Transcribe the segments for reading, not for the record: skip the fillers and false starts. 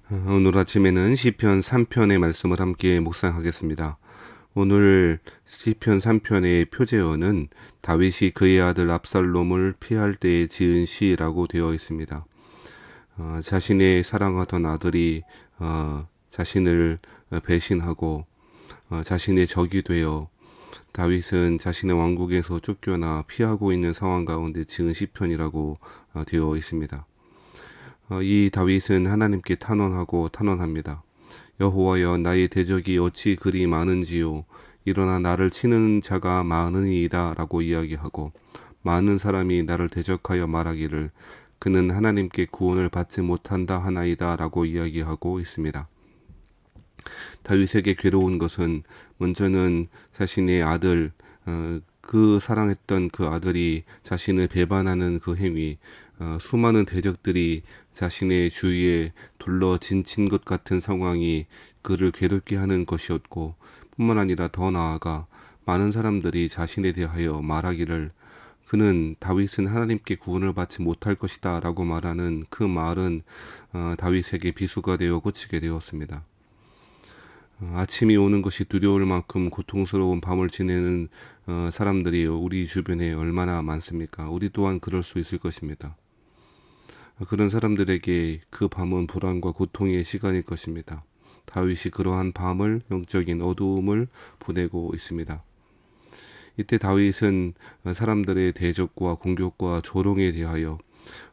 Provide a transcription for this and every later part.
오늘 아침에는 시편 3편의 말씀을 함께 묵상하겠습니다. 오늘 시편 3편의 표제어는 다윗이 그의 아들 압살롬을 피할 때에 지은 시라고 되어 있습니다. 자신의 사랑하던 아들이 자신을 배신하고 자신의 적이 되어 다윗은 자신의 왕국에서 쫓겨나 피하고 있는 상황 가운데 지은 시편이라고 되어 있습니다. 이 다윗은 하나님께 탄원하고 탄원합니다. 여호와여, 나의 대적이 어찌 그리 많은지요. 일어나 나를 치는 자가 많으니이다 라고 이야기하고, 많은 사람이 나를 대적하여 말하기를 그는 하나님께 구원을 받지 못한다 하나이다 라고 이야기하고 있습니다. 다윗에게 괴로운 것은 먼저는 자신의 아들, 그 사랑했던 그 아들이 자신을 배반하는 그 행위, 수많은 대적들이 자신의 주위에 둘러 진친 것 같은 상황이 그를 괴롭게 하는 것이었고, 뿐만 아니라 더 나아가 많은 사람들이 자신에 대하여 말하기를 그는 다윗은 하나님께 구원을 받지 못할 것이다 라고 말하는 그 말은 다윗에게 비수가 되어 꽂히게 되었습니다. 아침이 오는 것이 두려울 만큼 고통스러운 밤을 지내는 사람들이 우리 주변에 얼마나 많습니까? 우리 또한 그럴 수 있을 것입니다. 그런 사람들에게 그 밤은 불안과 고통의 시간일 것입니다. 다윗이 그러한 밤을, 영적인 어두움을 보내고 있습니다. 이때 다윗은 사람들의 대적과 공격과 조롱에 대하여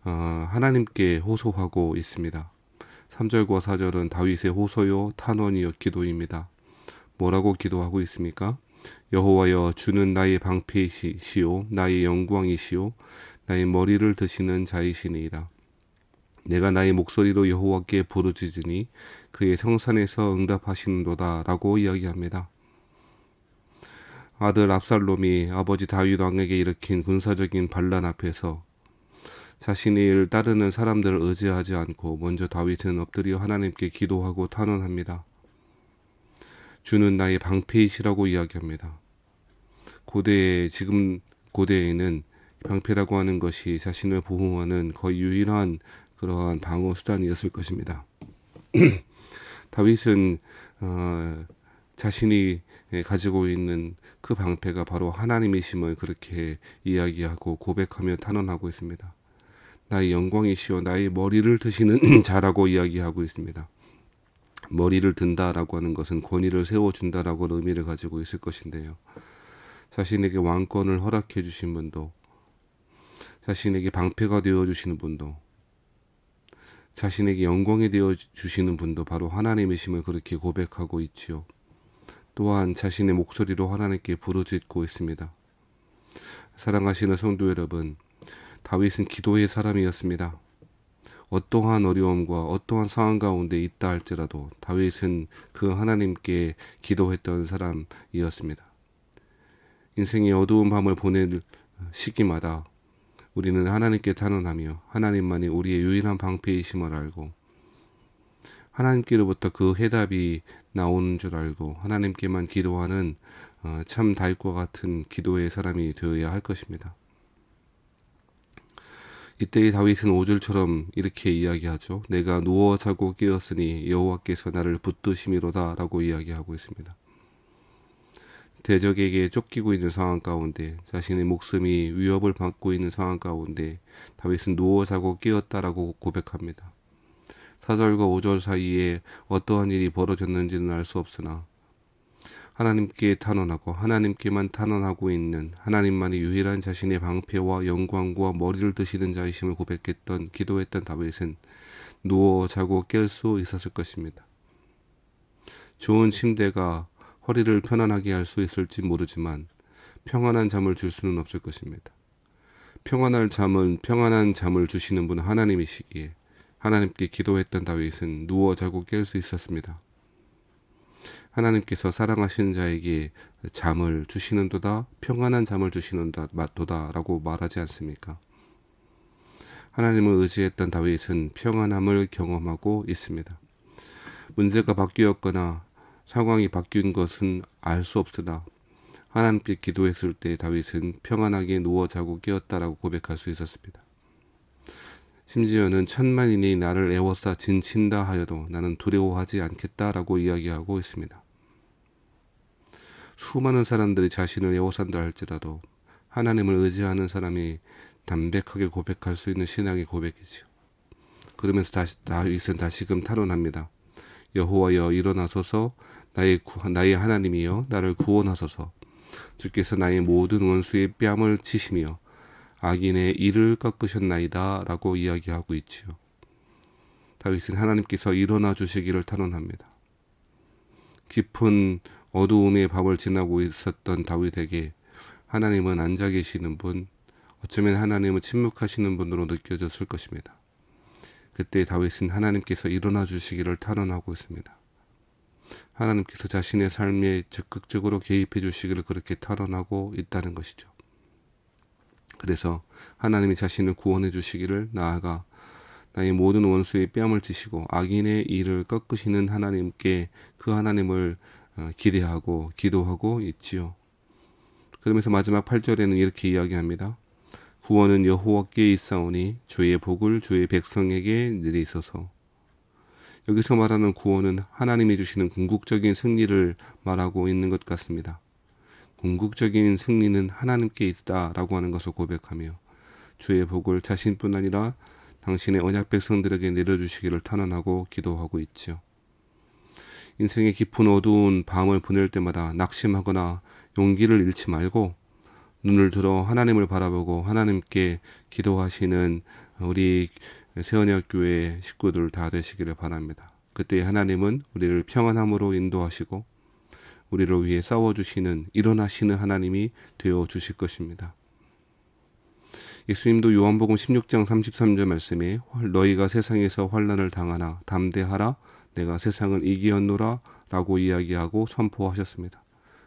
하나님께 호소하고 있습니다. 3절과 4절은 다윗의 호소요 탄원이요 기도입니다. 뭐라고 기도하고 있습니까? 여호와여, 주는 나의 방패이시오 나의 영광이시오 나의 머리를 드시는 자이시니이다. 내가 나의 목소리로 여호와께 부르짖으니 그의 성산에서 응답하시는도다 라고 이야기합니다. 아들 압살롬이 아버지 다윗 왕에게 일으킨 군사적인 반란 앞에서 자신을 따르는 사람들을 의지하지 않고 먼저 다윗은 엎드려 하나님께 기도하고 탄원합니다. 주는 나의 방패이시라고 이야기합니다. 지금 고대에는 방패라고 하는 것이 자신을 보호하는 거의 유일한 그러한 방어 수단이었을 것입니다. 다윗은 자신이 가지고 있는 그 방패가 바로 하나님이심을 그렇게 이야기하고 고백하며 탄원하고 있습니다. 나의 영광이시오 나의 머리를 드시는 자라고 이야기하고 있습니다. 머리를 든다라고 하는 것은 권위를 세워준다라고 의미를 가지고 있을 것인데요. 자신에게 왕권을 허락해 주신 분도, 자신에게 방패가 되어주시는 분도, 자신에게 영광이 되어주시는 분도 바로 하나님이심을 그렇게 고백하고 있지요. 또한 자신의 목소리로 하나님께 부르짖고 있습니다. 사랑하시는 성도 여러분, 다윗은 기도의 사람이었습니다. 어떠한 어려움과 어떠한 상황 가운데 있다 할지라도 다윗은 그 하나님께 기도했던 사람이었습니다. 인생의 어두운 밤을 보낼 시기마다 우리는 하나님께 탄원하며 하나님만이 우리의 유일한 방패이심을 알고 하나님께로부터 그 해답이 나오는 줄 알고 하나님께만 기도하는 참 다윗과 같은 기도의 사람이 되어야 할 것입니다. 이때의 다윗은 5절처럼 이렇게 이야기하죠. 내가 누워 자고 깨었으니 여호와께서 나를 붙드심이로다 라고 이야기하고 있습니다. 대적에게 쫓기고 있는 상황 가운데 자신의 목숨이 위협을 받고 있는 상황 가운데 다윗은 누워 자고 깨었다라고 고백합니다. 4절과 5절 사이에 어떠한 일이 벌어졌는지는 알 수 없으나 하나님께 탄원하고 하나님께만 탄원하고 있는 하나님만이 유일한 자신의 방패와 영광과 머리를 드시는 자이심을 고백했던 기도했던 다윗은 누워 자고 깰 수 있었을 것입니다. 좋은 침대가 허리를 편안하게 할 수 있을지 모르지만 평안한 잠을 줄 수는 없을 것입니다. 평안한 잠을 주시는 분은 하나님이시기에 하나님께 기도했던 다윗은 누워 자고 깰 수 있었습니다. 하나님께서 사랑하시는 자에게 잠을 주시는도다, 평안한 잠을 주시는도다 라고 말하지 않습니까? 하나님을 의지했던 다윗은 평안함을 경험하고 있습니다. 문제가 바뀌었거나 상황이 바뀐 것은 알 수 없으나 하나님께 기도했을 때 다윗은 평안하게 누워 자고 깨었다라고 고백할 수 있었습니다. 심지어는 천만인이 나를 애워싸 진친다 하여도 나는 두려워하지 않겠다라고 이야기하고 있습니다. 수많은 사람들이 자신을 애워싼다 할지라도 하나님을 의지하는 사람이 담백하게 고백할 수 있는 신앙의 고백이지요. 그러면서 다윗은 다시금 탄원합니다. 여호와여 일어나소서, 나의 하나님이여 나를 구원하소서. 주께서 나의 모든 원수의 뺨을 치시며 악인의 이를 꺾으셨나이다 라고 이야기하고 있지요. 다윗은 하나님께서 일어나 주시기를 탄원합니다. 깊은 어두움의 밤을 지나고 있었던 다윗에게 하나님은 앉아 계시는 분, 어쩌면 하나님은 침묵하시는 분으로 느껴졌을 것입니다. 그때 다윗은 하나님께서 일어나 주시기를 탄원하고 있습니다. 하나님께서 자신의 삶에 적극적으로 개입해 주시기를 그렇게 탄원하고 있다는 것이죠. 그래서 하나님이 자신을 구원해 주시기를 나아가 나의 모든 원수의 뺨을 치시고 악인의 일을 꺾으시는 하나님께 그 하나님을 기대하고 기도하고 있지요. 그러면서 마지막 8절에는 이렇게 이야기합니다. 구원은 여호와께 있사오니 주의 복을 주의 백성에게 내리소서. 여기서 말하는 구원은 하나님이 주시는 궁극적인 승리를 말하고 있는 것 같습니다. 궁극적인 승리는 하나님께 있다라고 하는 것을 고백하며 주의 복을 자신뿐 아니라 당신의 언약 백성들에게 내려주시기를 탄원하고 기도하고 있지요. 인생의 깊은 어두운 밤을 보낼 때마다 낙심하거나 용기를 잃지 말고 눈을 들어 하나님을 바라보고 하나님께 기도하시는 우리 새언약교회 식구들 다 되시기를 바랍니다. 그때 하나님은 우리를 평안함으로 인도하시고 우리를 위해 싸워주시는 일어나시는 하나님이 되어주실 것입니다. 예수님도 요한복음 16장 33절 말씀에 너희가 세상에서 환난을 당하나 담대하라 내가 세상을 이기었노라 라고 이야기하고 선포하셨습니다.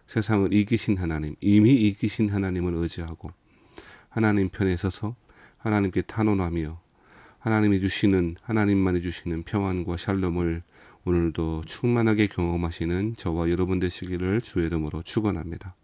세상을 이기신 하나님, 이미 이기신 하나님을 의지하고 하나님 편에 서서 하나님께 탄원하며 하나님만이 주시는 평안과 샬롬을 오늘도 충만하게 경험하시는 저와 여러분 되시기를 주의 이름으로 축원합니다.